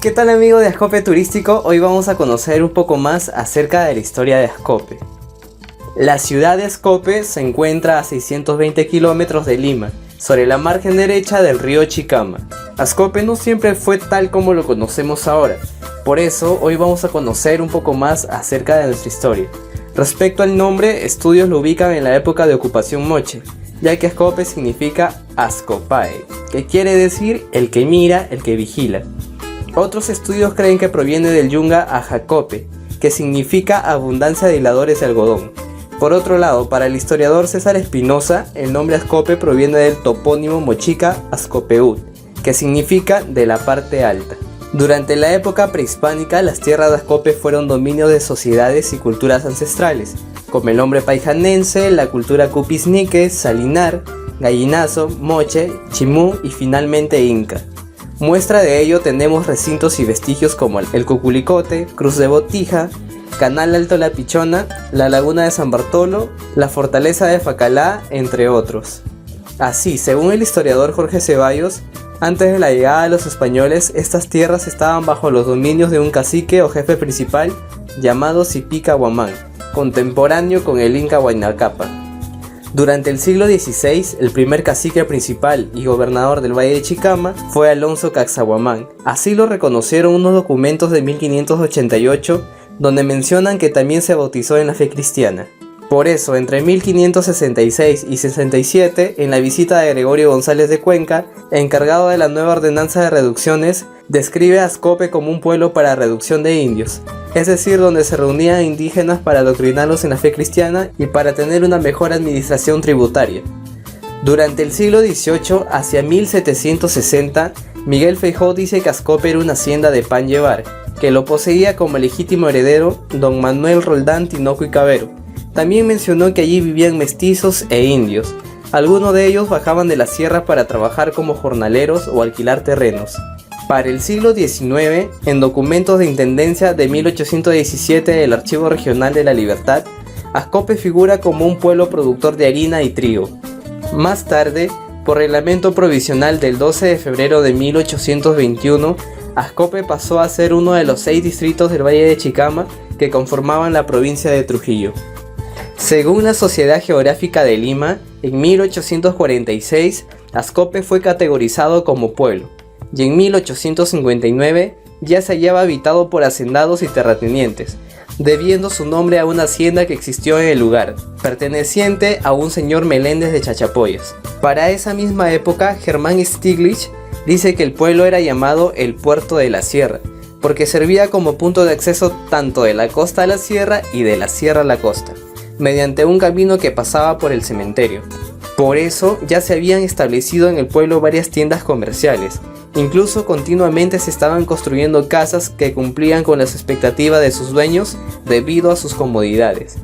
¿Qué tal, amigo de Ascope Turístico? Hoy vamos a conocer un poco más acerca de la historia de Ascope. La ciudad de Ascope se encuentra a 620 kilómetros de Lima, sobre la margen derecha del río Chicama. Ascope no siempre fue tal como lo conocemos ahora, por eso hoy vamos a conocer un poco más acerca de nuestra historia. Respecto al nombre, estudios lo ubican en la época de ocupación moche, ya que Ascope significa Ascopae, que quiere decir el que mira, el que vigila. Otros estudios creen que proviene del yunga ajacope, que significa abundancia de hiladores de algodón. Por otro lado, para el historiador César Espinosa, el nombre Ascope proviene del topónimo mochica Ascopeut, que significa de la parte alta. Durante la época prehispánica, las tierras de Ascope fueron dominio de sociedades y culturas ancestrales, como el hombre paijanense, la cultura cupisnique, salinar, gallinazo, moche, chimú y finalmente inca. Muestra de ello tenemos recintos y vestigios como el Cuculicote, Cruz de Botija, Canal Alto La Pichona, la Laguna de San Bartolo, la Fortaleza de Facalá, entre otros. Así, según el historiador Jorge Ceballos, antes de la llegada de los españoles, estas tierras estaban bajo los dominios de un cacique o jefe principal llamado Zipica Huamán, contemporáneo con el Inca Huayna Cápac. Durante el siglo XVI, el primer cacique principal y gobernador del Valle de Chicama fue Alonso Caxahuamán. Así lo reconocieron unos documentos de 1588, donde mencionan que también se bautizó en la fe cristiana. Por eso, entre 1566 y 67, en la visita de Gregorio González de Cuenca, encargado de la nueva ordenanza de reducciones, describe a Ascope como un pueblo para reducción de indios, es decir, donde se reunían indígenas para adoctrinarlos en la fe cristiana y para tener una mejor administración tributaria. Durante el siglo XVIII, hacia 1760, Miguel Feijóo dice que Ascope era una hacienda de pan llevar, que lo poseía como legítimo heredero don Manuel Roldán Tinoco y Cabero. También mencionó que allí vivían mestizos e indios. Algunos de ellos bajaban de la sierra para trabajar como jornaleros o alquilar terrenos. Para el siglo XIX, en documentos de intendencia de 1817 del Archivo Regional de la Libertad, Ascope figura como un pueblo productor de harina y trigo. Más tarde, por reglamento provisional del 12 de febrero de 1821, Ascope pasó a ser uno de los 6 distritos del Valle de Chicama que conformaban la provincia de Trujillo. Según la Sociedad Geográfica de Lima, en 1846, Ascope fue categorizado como pueblo, y en 1859 ya se hallaba habitado por hacendados y terratenientes, debiendo su nombre a una hacienda que existió en el lugar, perteneciente a un señor Meléndez de Chachapoyas. Para esa misma época, Germán Stiglitz dice que el pueblo era llamado el Puerto de la Sierra, porque servía como punto de acceso tanto de la costa a la sierra y de la sierra a la costa, mediante un camino que pasaba por el cementerio. Por eso ya se habían establecido en el pueblo varias tiendas comerciales. Incluso continuamente se estaban construyendo casas que cumplían con las expectativas de sus dueños debido a sus comodidades.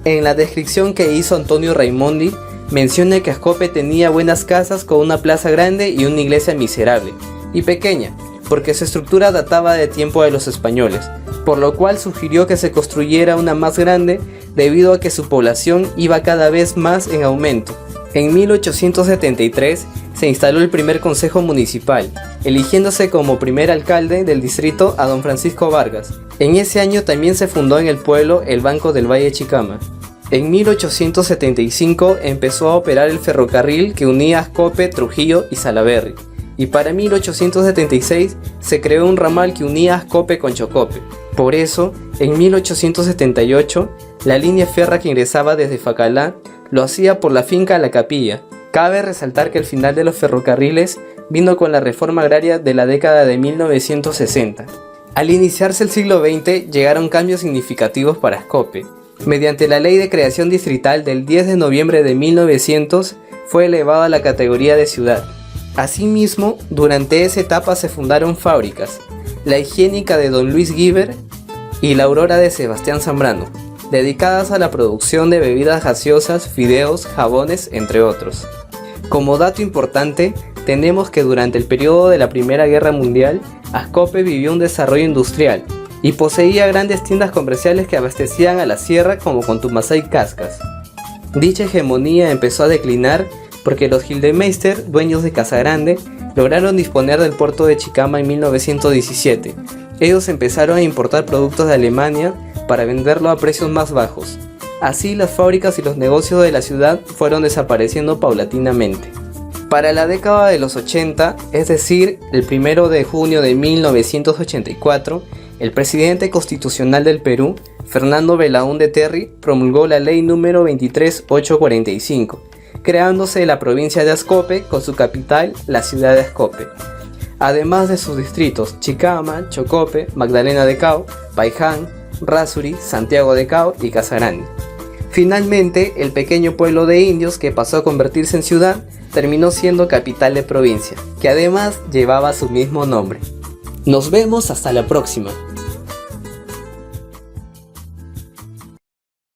En la descripción que hizo Antonio Raimondi, menciona que Ascope tenía buenas casas con una plaza grande y una iglesia miserable y pequeña, porque su estructura databa de tiempo de los españoles, por lo cual sugirió que se construyera una más grande debido a que su población iba cada vez más en aumento. En 1873 se instaló el primer consejo municipal, eligiéndose como primer alcalde del distrito a don Francisco Vargas. En ese año también se fundó en el pueblo el Banco del Valle de Chicama. En 1875 empezó a operar el ferrocarril que unía Ascope, Trujillo y Salaberry, y para 1876 se creó un ramal que unía Ascope con Chocope. Por eso, en 1878, la línea férrea que ingresaba desde Facalá lo hacía por la finca La Capilla. Cabe resaltar que el final de los ferrocarriles vino con la reforma agraria de la década de 1960. Al iniciarse el siglo XX llegaron cambios significativos para Ascope. Mediante la Ley de Creación Distrital del 10 de noviembre de 1900 fue elevada a la categoría de ciudad. Asimismo, durante esa etapa se fundaron fábricas, la higiénica de Don Luis Guiber y la Aurora de Sebastián Zambrano, dedicadas a la producción de bebidas gaseosas, fideos, jabones, entre otros. Como dato importante, tenemos que durante el periodo de la Primera Guerra Mundial, Ascope vivió un desarrollo industrial y poseía grandes tiendas comerciales que abastecían a la sierra como Contumasá y Cascas. Dicha hegemonía empezó a declinar porque los Gildemeister, dueños de Casa Grande, lograron disponer del puerto de Chicama en 1917. Ellos empezaron a importar productos de Alemania para venderlo a precios más bajos. Así las fábricas y los negocios de la ciudad fueron desapareciendo paulatinamente. Para la década de los 80, es decir, el 1 de junio de 1984, el presidente constitucional del Perú, Fernando Belaúnde Terry, promulgó la ley número 23845, creándose la provincia de Ascope con su capital, la ciudad de Ascope, además de sus distritos Chicama, Chocope, Magdalena de Cao, Paiján, Rasuri, Santiago de Cao y Casarani. Finalmente, el pequeño pueblo de indios que pasó a convertirse en ciudad terminó siendo capital de provincia, que además llevaba su mismo nombre. Nos vemos hasta la próxima.